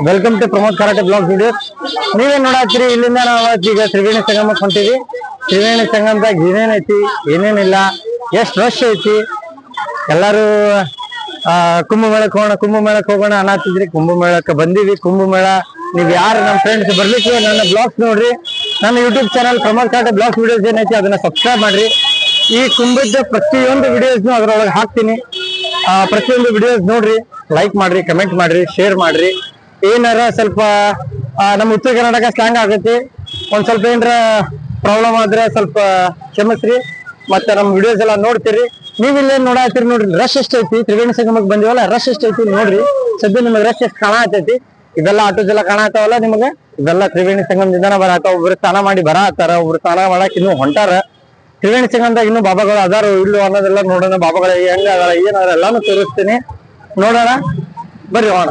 Welcome to Pramod karate blog videos. ನೀವೇನ್ ನೋಡತ್ತೀರಿ, ಇಲ್ಲಿಂದ ನಾವು ಈಗ ತ್ರಿವೇಣಿ ಸಂಗಮಕ್ಕೆ ಹೊಂಟಿವಿ. ತ್ರಿವೇಣಿ ಸಂಗಮದಾಗ ಏನೇನೈತಿ ಏನೇನಿಲ್ಲ, ಎಷ್ಟು ರಶ್ ಐತಿ, ಎಲ್ಲಾರು ಕುಂಭಮೇಳಕ್ಕೆ ಹೋಗೋಣ ಅನ್ನತ್ತಿದ್ರಿ. ಕುಂಭಮೇಳಕ್ಕೆ ಬಂದಿವಿ. ಕುಂಭಮೇಳ ನೀವ್ ಯಾರು ನಮ್ಮ ಫ್ರೆಂಡ್ಸ್ ಬರ್ಲಿಕ್ಕೆ ನನ್ನ ಬ್ಲಾಗ್ಸ್ ನೋಡ್ರಿ. ನನ್ನ YouTube channel Pramod karate blogs videos ಏನೈತಿ ಅದನ್ನ ಸಬ್ಸ್ಕ್ರೈಬ್ ಮಾಡ್ರಿ. ಈ ಕುಂಭದ ಪ್ರತಿಯೊಂದು ವಿಡಿಯೋಸ್ನು ಅದ್ರೊಳಗೆ ಹಾಕ್ತೀನಿ. ಪ್ರತಿಯೊಂದು ವಿಡಿಯೋಸ್ ನೋಡ್ರಿ, ಲೈಕ್ ಮಾಡ್ರಿ, ಕಮೆಂಟ್ ಮಾಡ್ರಿ, ಶೇರ್ ಮಾಡ್ರಿ. ಏನಾರ ಸ್ವಲ್ಪ ನಮ್ಮ ಉತ್ತರ ಕರ್ನಾಟಕ ಸ್ಲ್ಯಾಂಗ್ ಆಗೈತಿ, ಒಂದ್ ಸ್ವಲ್ಪ ಏನಾರ ಪ್ರಾಬ್ಲಮ್ ಆದ್ರೆ ಸ್ವಲ್ಪ ಕ್ಷಮಿಸ್ರಿ. ಮತ್ತೆ ನಮ್ಮ ವಿಡಿಯೋಸ್ ಎಲ್ಲ ನೋಡ್ತೀರಿ. ನೀವ್ ಇಲ್ಲೇನ್ ನೋಡಾತೀರಿ ನೋಡ್ರಿ, ರಶ್ ಎಷ್ಟೈತಿ. ತ್ರಿವೇಣಿ ಸಂಗಮಕ್ಕೆ ಬಂದಿವಲ್ಲ, ರಶ್ ಎಷ್ಟೈತಿ ನೋಡ್ರಿ. ಸದ್ಯ ನಿಮಗೆ ರಶ್ ಎಷ್ಟು ಕಾಣತೈತಿ. ಇವೆಲ್ಲ ಆಟೋಸ್ ಎಲ್ಲ ಕಾಣತಾವಲ್ಲ ನಿಮಗೆ, ಇವೆಲ್ಲ ತ್ರಿವೇಣಿ ಸಂಗಮದಿಂದನ ಬರತಾವ. ಒಬ್ರು ಸ್ನಾನ ಮಾಡಿ ಬರತ್ತಾರ, ಒಬ್ರು ಸ್ನಾನ ಮಾಡಕ್ ಇನ್ನೂ ಹೊಂಟಾರ. ತ್ರಿವೇಣಿ ಸಂಗಮದಾಗ ಇನ್ನೂ ಬಾಬಾಗಳು ಅದಾರು ಇಲ್ಲೋ ಅನ್ನೋದೆಲ್ಲ ನೋಡೋಣ. ಬಾಬಾಗಳು ಹೆಂಗ ಅದಾರ ಏನಾರ ಎಲ್ಲಾನು ತೋರಿಸ್ತೀನಿ, ನೋಡೋಣ ಬರ್ರಿ ಹೋಗೋಣ.